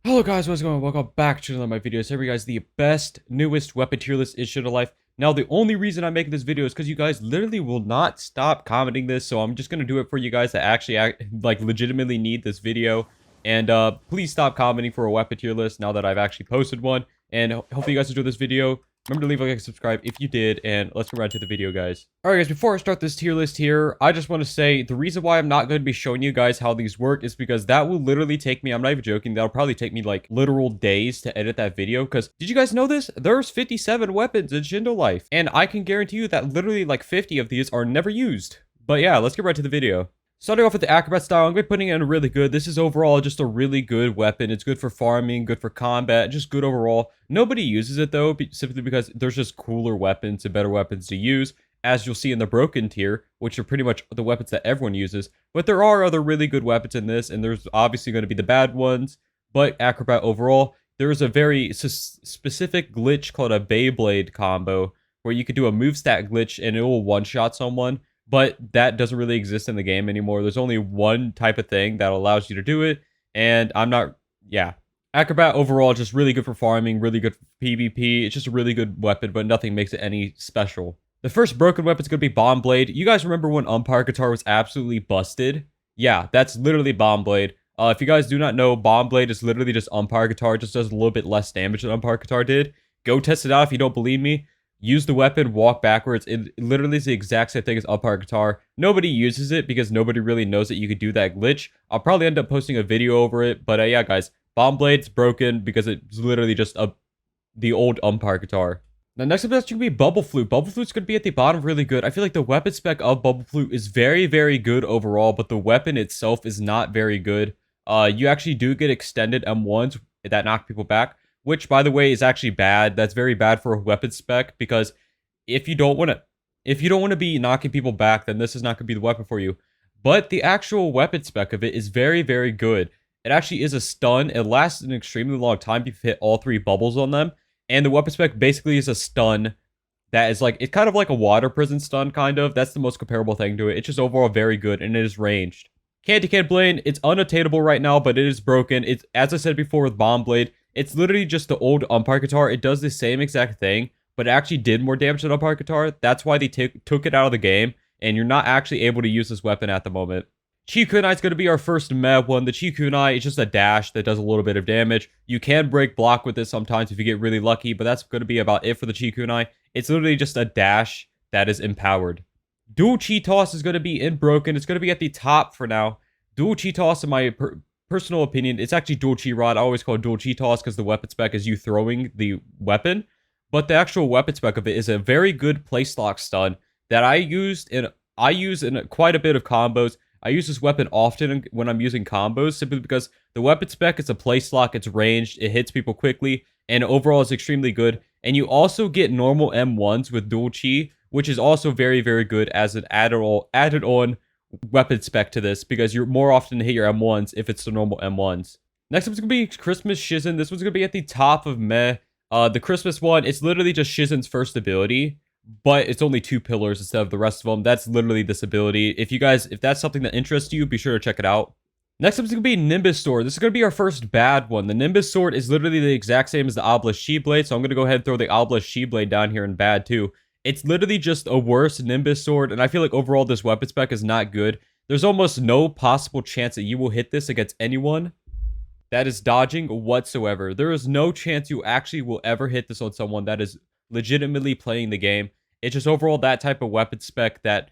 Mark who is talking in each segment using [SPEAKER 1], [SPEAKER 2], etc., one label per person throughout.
[SPEAKER 1] Hello guys, what's going on? Welcome back to another of my videos. Here we guys, the best, newest weapon tier list is Shindo Life. Now, the only reason I'm making this video is because you guys literally will not stop commenting this, so I'm just going to do it for you guys that actually, legitimately need this video. And, please stop commenting for a weapon tier list now that I've actually posted one. And hopefully you guys enjoyed this video. Remember to leave a like and subscribe if you did, and let's go right to the video, guys. Alright guys, before I start this tier list here, I just want to say the reason why I'm not going to be showing you guys how these work is because that will literally take me, I'm not even joking, that'll probably take me like literal days to edit that video. Because did you guys know this? There's 57 weapons in Shindo Life, and I can guarantee you that literally like 50 of these are never used. But yeah, let's get right to the video. Starting off with the Acrobat style, I'm going to be putting in really good. This is overall just a really good weapon. It's good for farming, good for combat, just good overall. Nobody uses it though, simply because there's just cooler weapons and better weapons to use, as you'll see in the broken tier, which are pretty much the weapons that everyone uses. But there are other really good weapons in this, and there's obviously going to be the bad ones. But Acrobat overall, there's a very specific glitch called a Bombblade combo, where you could do a move stat glitch and it will one-shot someone. But that doesn't really exist in the game anymore. There's only one type of thing that allows you to do it. And yeah. Acrobat overall just really good for farming, really good for PvP. It's just a really good weapon, but nothing makes it any special. The first broken weapon is going to be Bombblade. You guys remember when Umpire Guitar was absolutely busted? Yeah, that's literally Bombblade. If you guys do not know, Bombblade is literally just Umpire Guitar. It just does a little bit less damage than Umpire Guitar did. Go test it out if you don't believe me. Use the weapon, walk backwards. It literally is the exact same thing as Umpire Guitar. Nobody uses it because nobody really knows that you could do that glitch. I'll probably end up posting a video over it. But yeah, guys, Bombblade's broken because it's literally just the old Umpire Guitar. Now, next up, that's going to be Bubble Flute. Bubble Flute's going to be at the bottom really good. I feel like the weapon spec of Bubble Flute is very, very good overall, but the weapon itself is not very good. You actually do get extended M1s that knock people back, which, by the way, is actually bad. That's very bad for a weapon spec, because if you don't want to be knocking people back, then this is not going to be the weapon for you. But the actual weapon spec of it is very, very good. It actually is a stun. It lasts an extremely long time if you hit all three bubbles on them. And the weapon spec basically is a stun that is like, it's kind of like a water prison stun, kind of. That's the most comparable thing to it. It's just overall very good, and it is ranged. Candy Can Blade, it's unattainable right now, but it is broken. It's, as I said before with Bombblade, it's literally just the old Umpire Guitar. It does the same exact thing, but it actually did more damage than Umpire Guitar. That's why they took it out of the game, and you're not actually able to use this weapon at the moment. Senko Kunai is going to be our first meh one. The Senko Kunai is just a dash that does a little bit of damage. You can break block with this sometimes if you get really lucky, but that's going to be about it for the Senko Kunai. It's literally just a dash that is empowered. Duchy Toss is going to be in broken. It's going to be at the top for now. Duchy Toss, in my personal opinion, it's actually dual chi rod. I always call it dual chi toss because the weapon spec is you throwing the weapon, but the actual weapon spec of it is a very good place lock stun that I use in quite a bit of combos. I use this weapon often when I'm using combos, simply because the weapon spec is a place lock, it's ranged, it hits people quickly, and overall is extremely good. And you also get normal M1s with dual chi, which is also very, very good as an added on weapon spec to this, because you're more often to hit your M1s if it's the normal M1s. Next up is going to be Christmas Schism. This one's going to be at the top of meh. The Christmas one, it's literally just Schism's first ability, but it's only 2 pillars instead of the rest of them. That's literally this ability. If that's something that interests you, be sure to check it out. Next up is going to be Nimbus Sword. This is going to be our first bad one. The Nimbus Sword is literally the exact same as the Obelisk Shield Blade, so I'm going to go ahead and throw the Obelisk Shield Blade down here in bad too. It's literally just a worse Nimbus Sword, and I feel like overall this weapon spec is not good. There's almost no possible chance that you will hit this against anyone that is dodging whatsoever. There is no chance you actually will ever hit this on someone that is legitimately playing the game. It's just overall that type of weapon spec that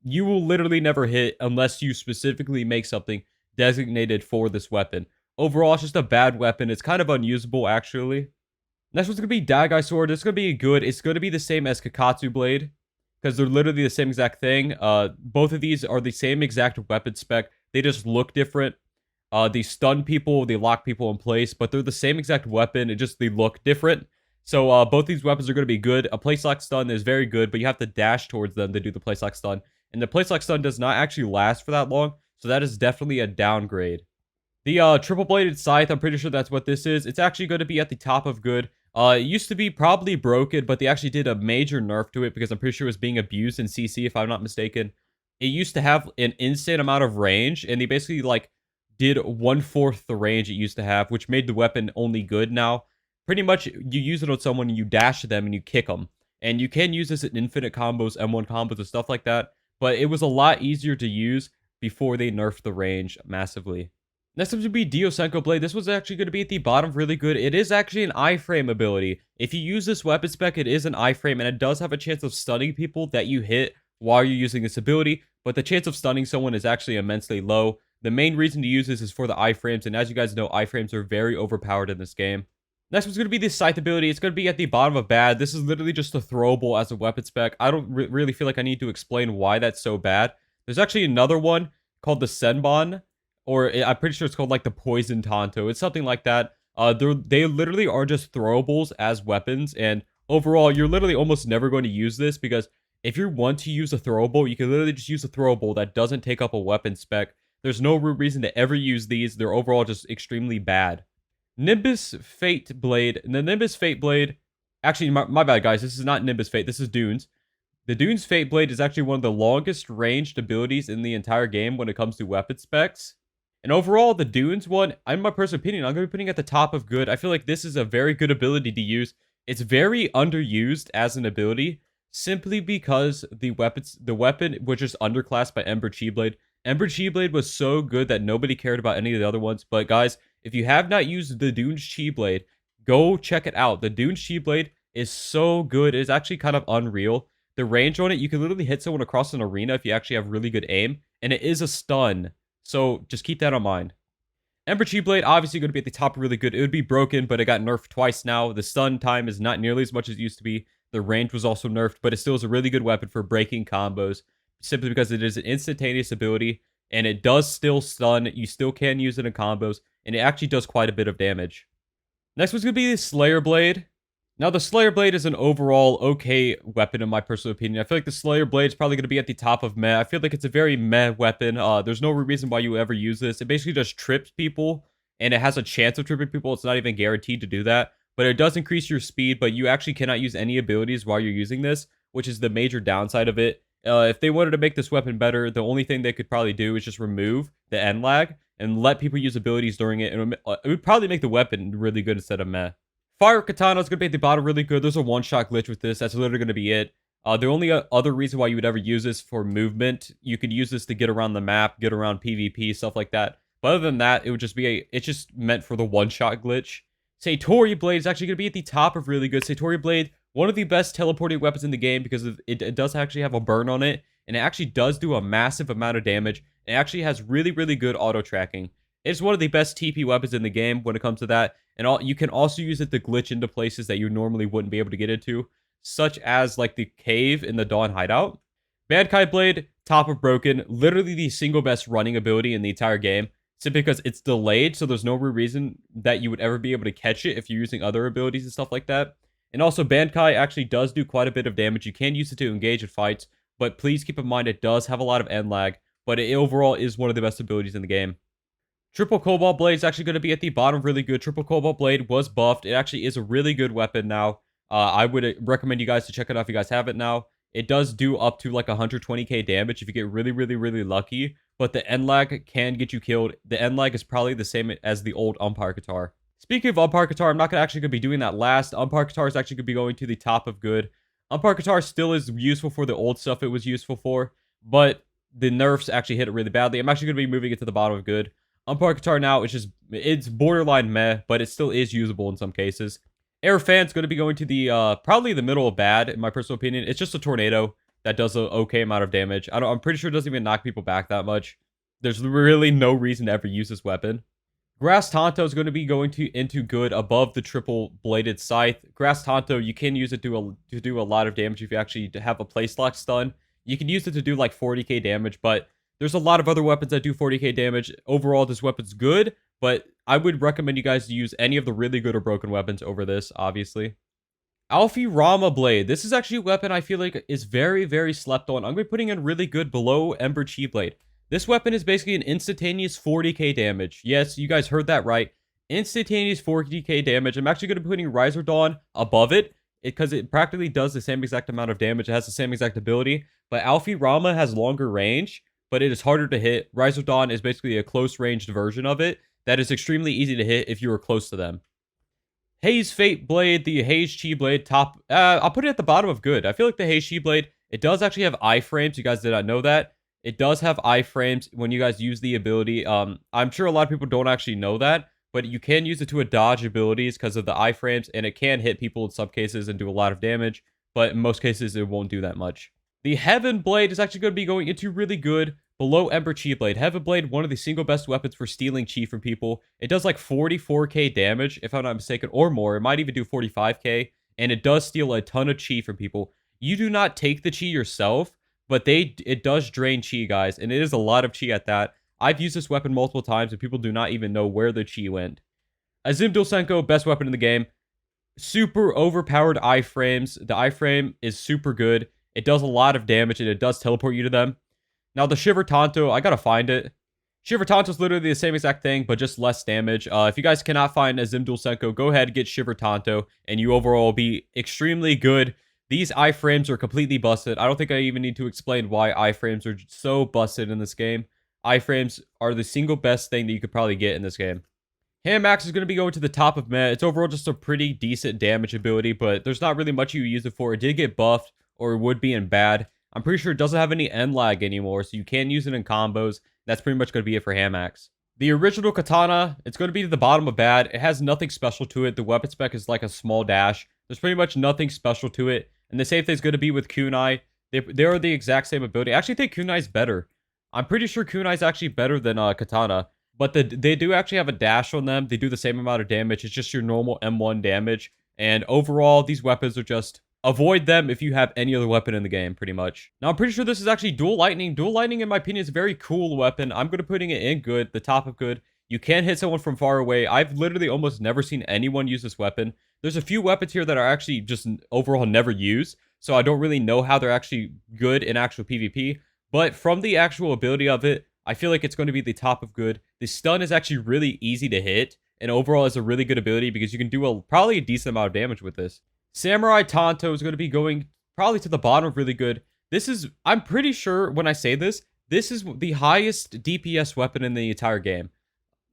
[SPEAKER 1] you will literally never hit unless you specifically make something designated for this weapon. Overall, it's just a bad weapon. It's kind of unusable, actually. Next one's going to be Dagger Sword. It's going to be good. It's going to be the same as Kakatsu Blade, because they're literally the same exact thing. Both of these are the same exact weapon spec. They just look different. They stun people, they lock people in place, but they're the same exact weapon. They look different. So both these weapons are going to be good. A place lock stun is very good, but you have to dash towards them to do the place lock stun. And the place lock stun does not actually last for that long, so that is definitely a downgrade. The triple bladed Scythe, I'm pretty sure that's what this is. It's actually going to be at the top of good. It used to be probably broken, but they actually did a major nerf to it because I'm pretty sure it was being abused in CC, if I'm not mistaken. It used to have an insane amount of range, and they basically, like, did 1/4 the range it used to have, which made the weapon only good now. Pretty much, you use it on someone, and you dash them, and you kick them. And you can use this in infinite combos, M1 combos, and stuff like that. But it was a lot easier to use before they nerfed the range massively. Next up would be Diosenko Blade. This was actually going to be at the bottom really good. It is actually an IFrame ability. If you use this weapon spec, it is an IFrame, and it does have a chance of stunning people that you hit while you're using this ability, but the chance of stunning someone is actually immensely low. The main reason to use this is for the iframes, and as you guys know, iframes are very overpowered in this game. Next one's going to be the Scythe ability. It's going to be at the bottom of bad. This is literally just a throwable as a weapon spec. I don't really feel like I need to explain why that's so bad. There's actually another one called the Senbon, or I'm pretty sure it's called like the Poison Tonto. It's something like that. They literally are just throwables as weapons, and overall, you're literally almost never going to use this because if you want to use a throwable, you can literally just use a throwable that doesn't take up a weapon spec. There's no reason to ever use these. They're overall just extremely bad. Nimbus Fate Blade. The Nimbus Fate Blade... Actually, my bad, guys. This is not Nimbus Fate. This is Dune's. The Dune's Fate Blade is actually one of the longest ranged abilities in the entire game when it comes to weapon specs. And overall, the Dune's one, in my personal opinion, I'm going to be putting at the top of good. I feel like this is a very good ability to use. It's very underused as an ability, simply because the weapon was just underclassed by Ember Chi Blade. Ember Chi Blade was so good that nobody cared about any of the other ones. But guys, if you have not used the Dune's Chi Blade, go check it out. The Dune's Chi Blade is so good. It's actually kind of unreal. The range on it, you can literally hit someone across an arena if you actually have really good aim. And it is a stun. So just keep that in mind. Ember Chi Blade, obviously going to be at the top really good. It would be broken, but it got nerfed twice now. The stun time is not nearly as much as it used to be. The range was also nerfed, but it still is a really good weapon for breaking combos, simply because it is an instantaneous ability, and it does still stun. You still can use it in combos, and it actually does quite a bit of damage. Next one's going to be the Slayer Blade. Now, the Slayer Blade is an overall okay weapon in my personal opinion. I feel like the Slayer Blade is probably going to be at the top of meh. I feel like it's a very meh weapon. There's no reason why you ever use this. It basically just trips people, and it has a chance of tripping people. It's not even guaranteed to do that, but it does increase your speed, but you actually cannot use any abilities while you're using this, which is the major downside of it. If they wanted to make this weapon better, the only thing they could probably do is just remove the end lag and let people use abilities during it, and it would probably make the weapon really good instead of meh. Fire Katana is going to be at the bottom really good. There's a one-shot glitch with this. That's literally going to be it. The only other reason why you would ever use this for movement, you could use this to get around the map, get around PvP, stuff like that. But other than that, it would just be it's just meant for the one-shot glitch. Satori Blade is actually going to be at the top of really good. Satori Blade, one of the best teleporting weapons in the game because it does actually have a burn on it, and it actually does do a massive amount of damage. It actually has really, really good auto-tracking. It's one of the best TP weapons in the game when it comes to that. And you can also use it to glitch into places that you normally wouldn't be able to get into, such as like the cave in the Dawn hideout. Bankai Blade, top of broken, literally the single best running ability in the entire game, simply because it's delayed, so there's no real reason that you would ever be able to catch it if you're using other abilities and stuff like that. And also, Bankai actually does do quite a bit of damage. You can use it to engage in fights, but please keep in mind it does have a lot of end lag, but it overall is one of the best abilities in the game. Triple Cobalt Blade is actually going to be at the bottom really good. Triple Cobalt Blade was buffed. It actually is a really good weapon now. I would recommend you guys to check it out if you guys have it now. It does do up to like 120k damage if you get really, really, really lucky. But the end lag can get you killed. The end lag is probably the same as the old Umpire Guitar. Speaking of Umpire Guitar, I'm not actually going to be doing that last. Umpire Guitar is actually going to be going to the top of good. Umpire Guitar still is useful for the old stuff it was useful for. But the nerfs actually hit it really badly. I'm actually going to be moving it to the bottom of good. Umpire Guitar now, it's borderline meh, but it still is usable in some cases. Air Fan's going to be going to the, probably the middle of bad, in my personal opinion. It's just a tornado that does an okay amount of damage. I'm pretty sure it doesn't even knock people back that much. There's really no reason to ever use this weapon. Grass Tonto is going to be going into good above the triple bladed Scythe. Grass Tonto, you can use it to do a lot of damage if you actually have a place lock stun. You can use it to do like 40k damage, but there's a lot of other weapons that do 40k damage. Overall, this weapon's good, but I would recommend you guys to use any of the really good or broken weapons over this, obviously. Alfierama Blade. This is actually a weapon I feel like is very, very slept on. I'm going to be putting in really good below Ember Chi Blade. This weapon is basically an instantaneous 40k damage. Yes, you guys heard that right. Instantaneous 40k damage. I'm actually going to be putting Riser Dawn above it, because it practically does the same exact amount of damage. It has the same exact ability, but Alfierama has longer range, but it is harder to hit. Rise of Dawn is basically a close-ranged version of it that is extremely easy to hit if you are close to them. Haze Fate Blade, the Haze Chi Blade, top. I'll put it at the bottom of good. I feel like the Haze Chi Blade, it does actually have iframes. You guys did not know that. It does have iframes when you guys use the ability. I'm sure a lot of people don't actually know that, but you can use it to dodge abilities because of the iframes, and it can hit people in some cases and do a lot of damage, but in most cases, it won't do that much. The Heaven Blade is actually going to be going into really good below Ember Chi Blade. Heaven Blade, one of the single best weapons for stealing chi from people. It does like 44k damage, if I'm not mistaken, or more. It might even do 45k, and it does steal a ton of chi from people. You do not take the chi yourself, but it does drain chi, guys, and it is a lot of chi at that. I've used this weapon multiple times, and people do not even know where the chi went. Azim Diosenko, best weapon in the game. Super overpowered iframes. The iframe is super good. It does a lot of damage, and it does teleport you to them. Now, the Shiver Tanto, I gotta find it. Shiver Tanto is literally the same exact thing, but just less damage. If you guys cannot find Azim Diosenko, go ahead and get Shiver Tanto, and you overall will be extremely good. These iframes are completely busted. I don't think I even need to explain why iframes are so busted in this game. Iframes are the single best thing that you could probably get in this game. Hammax is going to be going to the top of meta. It's overall just a pretty decent damage ability, but there's not really much you use it for. It did get buffed, or would be in bad. I'm pretty sure it doesn't have any end lag anymore, so you can use it in combos. That's pretty much going to be it for Hammax. The original Katana, it's going to be to the bottom of bad. It has nothing special to it. The weapon spec is like a small dash. There's pretty much nothing special to it. And the same thing is going to be with Kunai. They are the exact same ability. I actually think Kunai's better. I'm pretty sure Kunai's actually better than Katana. But they do actually have a dash on them. They do the same amount of damage. It's just your normal M1 damage. And overall, these weapons are just... avoid them if you have any other weapon in the game, pretty much. Now, I'm pretty sure this is actually Dual Lightning. Dual Lightning, in my opinion, is a very cool weapon. I'm going to putting it in good, the top of good. You can hit someone from far away. I've literally almost never seen anyone use this weapon. There's a few weapons here that are actually just overall never used, so I don't really know how they're actually good in actual PvP. But from the actual ability of it, I feel like it's going to be the top of good. The stun is actually really easy to hit, and overall is a really good ability because you can do probably a decent amount of damage with this. Samurai Tonto is going to be going probably to the bottom of really good. This is, I'm pretty sure when I say this, this is the highest DPS weapon in the entire game.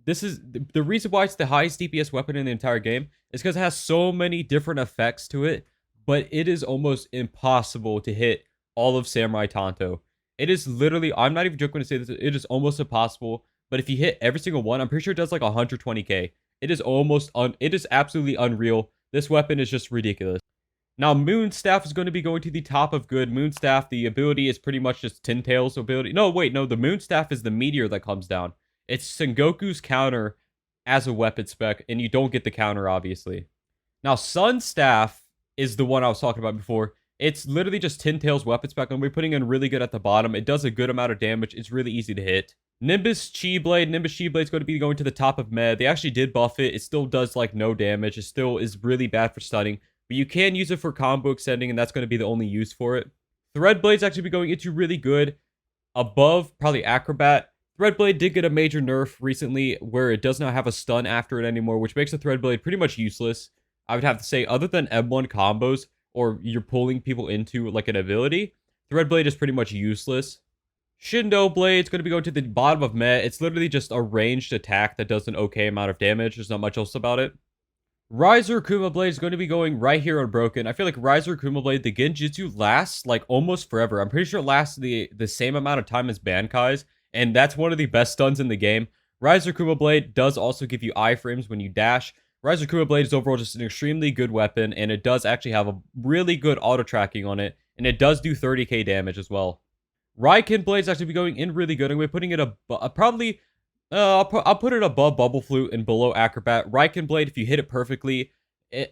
[SPEAKER 1] This is, the reason why it's the highest DPS weapon in the entire game is because it has so many different effects to it, but it is almost impossible to hit all of Samurai Tonto. It is literally, I'm not even joking when I say this, it is almost impossible, but if you hit every single one, I'm pretty sure it does like 120k. It is it is absolutely unreal. This weapon is just ridiculous. Now, Moonstaff is going to be going to the top of good. Moonstaff, the ability is pretty much just Tintail's ability. No, wait, no, the Moonstaff is the meteor that comes down. It's Sengoku's counter as a weapon spec, and you don't get the counter, obviously. Now, Sunstaff is the one I was talking about before. It's literally just Tintail's weapon spec, and we're putting in really good at the bottom. It does a good amount of damage. It's really easy to hit. Nimbus Chi Blade. Nimbus Chi Blade is going to be going to the top of med. They actually did buff it. It still does like no damage. It still is really bad for stunning, but you can use it for combo extending, and that's going to be the only use for it. Threadblade is actually be going into really good above probably Acrobat. Threadblade did get a major nerf recently where it does not have a stun after it anymore, which makes the Threadblade pretty much useless. I would have to say, other than M1 combos or you're pulling people into like an ability, Threadblade is pretty much useless. Shindo Blade is going to be going to the bottom of Met. It's literally just a ranged attack that does an okay amount of damage. There's not much else about it. Riser Kuma Blade is going to be going right here on Broken. I feel like Riser Kuma Blade, the Genjutsu lasts like almost forever. I'm pretty sure it lasts the same amount of time as Bankai's, and that's one of the best stuns in the game. Riser Kuma Blade does also give you iframes when you dash. Riser Kuma Blade is overall just an extremely good weapon, and it does actually have a really good auto tracking on it, and it does do 30k damage as well. Ryken Blade is actually be going in really good. I'm going to be putting it I'll put it above Bubble Flute and below Acrobat. Ryken Blade, if you hit it perfectly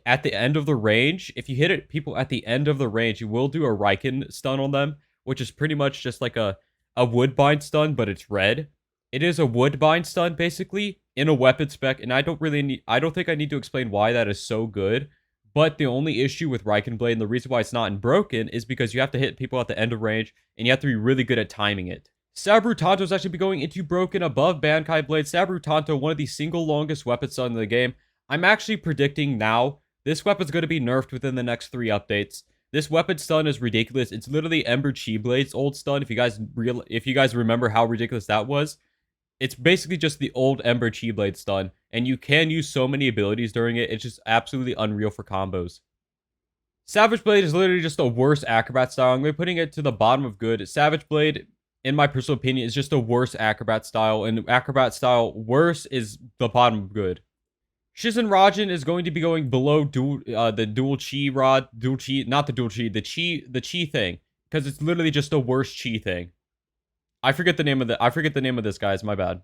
[SPEAKER 1] at the end of the range, if you hit it people at the end of the range, you will do a Ryken stun on them, which is pretty much just like a Woodbine stun, but it's red. It is a Woodbine stun, basically, in a weapon spec, and I don't think I need to explain why that is so good. But the only issue with Ryken Blade, and the reason why it's not in Broken, is because you have to hit people at the end of range, and you have to be really good at timing it. Saber Tonto is actually be going into Broken above Bankai Blade. Saber Tonto, one of the single longest weapon stuns in the game. I'm actually predicting now, this weapon's going to be nerfed within the next 3 updates. This weapon stun is ridiculous. It's literally Ember Chi Blade's old stun. If you guys remember how ridiculous that was, it's basically just the old Ember Chi Blade stun, and you can use so many abilities during it. It's just absolutely unreal for combos. Savage Blade is literally just the worst Acrobat style. I'm going to be putting it to the bottom of good. Savage Blade, in my personal opinion, is just the worst Acrobat style, and Acrobat style worse is the bottom of good. Shizen Raijin is going to be going below the dual chi rod, not the dual chi, the chi thing, because it's literally just the worst chi thing. I forget the name of this, guys. My bad.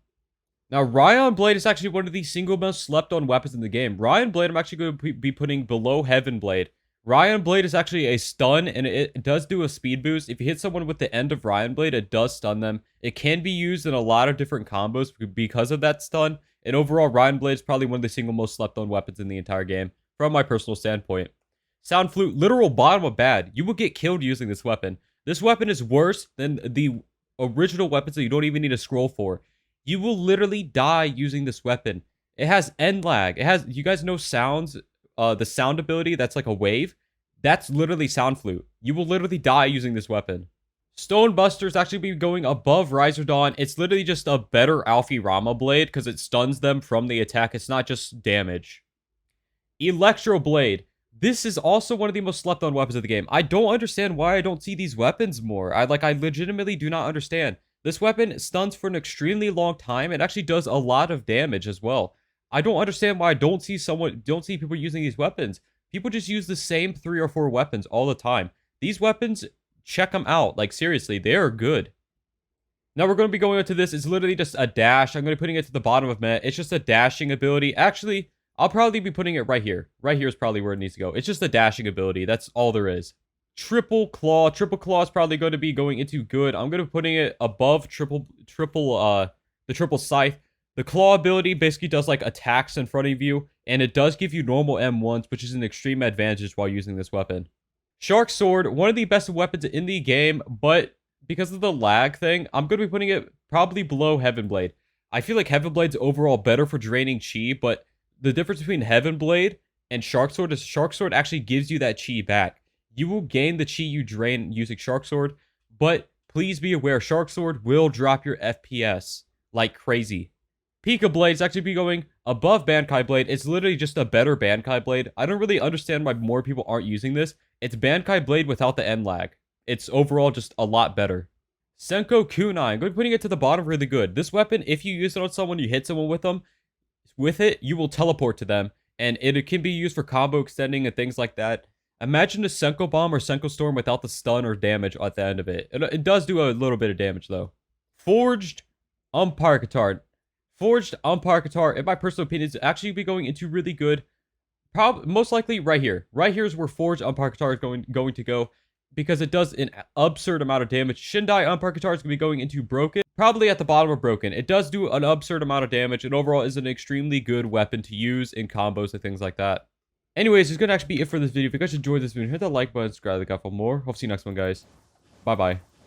[SPEAKER 1] Now, Ryken Blade is actually one of the single most slept on weapons in the game. Ryken Blade, I'm actually going to be putting below Heaven Blade. Ryken Blade is actually a stun, and it does do a speed boost. If you hit someone with the end of Ryken Blade, it does stun them. It can be used in a lot of different combos because of that stun. And overall, Ryken Blade is probably one of the single most slept on weapons in the entire game, from my personal standpoint. Sound Flute, literal bottom of bad. You will get killed using this weapon. This weapon is worse than the original weapons that you don't even need to scroll for. You will literally die using this weapon. It has end lag. It has, you guys know sounds, the sound ability that's like a wave. That's literally Sound Flute. You will literally die using this weapon. Stone Buster is actually be going above Riser Dawn. It's literally just a better Alfierama Blade because it stuns them from the attack. It's not just damage. Electroblade. This is also one of the most slept on weapons of the game. I don't understand why I don't see these weapons more. I legitimately do not understand. This weapon stuns for an extremely long time. It actually does a lot of damage as well. I don't understand why I don't see people using these weapons. People just use the same 3 or 4 weapons all the time. These weapons, check them out. Like, seriously, they are good. Now we're going to be going into this. It's literally just a dash. I'm going to be putting it to the bottom of Met. It's just a dashing ability. Actually, I'll probably be putting it right here. Right here is probably where it needs to go. It's just a dashing ability. That's all there is. Triple Claw. Triple Claw is probably going to be going into good. I'm going to be putting it above the triple Scythe. The Claw ability basically does like attacks in front of you, and it does give you normal M1s, which is an extreme advantage while using this weapon. Shark Sword, one of the best weapons in the game, but because of the lag thing, I'm going to be putting it probably below Heaven Blade. I feel like Heaven Blade's overall better for draining chi, but the difference between Heaven Blade and Shark Sword is Shark Sword actually gives you that chi back. You will gain the chi you drain using Shark Sword, but please be aware, Shark Sword will drop your FPS like crazy. Pika Blade is actually be going above Bankai Blade. It's literally just a better Bankai Blade. I don't really understand why more people aren't using this. It's Bankai Blade without the end lag. It's overall just a lot better. Senko Kunai, I'm going to be putting it to the bottom really good. This weapon, if you use it on someone, you hit someone with it, you will teleport to them. And it can be used for combo extending and things like that. Imagine a Senko Bomb or Senko Storm without the stun or damage at the end of it. It does do a little bit of damage though. Forged Umpire Katana. Forged Umpire Katana, in my personal opinion, is actually be going into really good. Most likely right here. Right here is where Forged Umpire Katana is going to go, because it does an absurd amount of damage. Shindai Umpire Katana is going to be going into broken. Probably at the bottom of broken. It does do an absurd amount of damage, and overall is an extremely good weapon to use in combos and things like that. Anyways, it's going to actually be it for this video. If you guys enjoyed this video, hit that like button, subscribe to the guy for more. Hope to see you next one, guys. Bye-bye.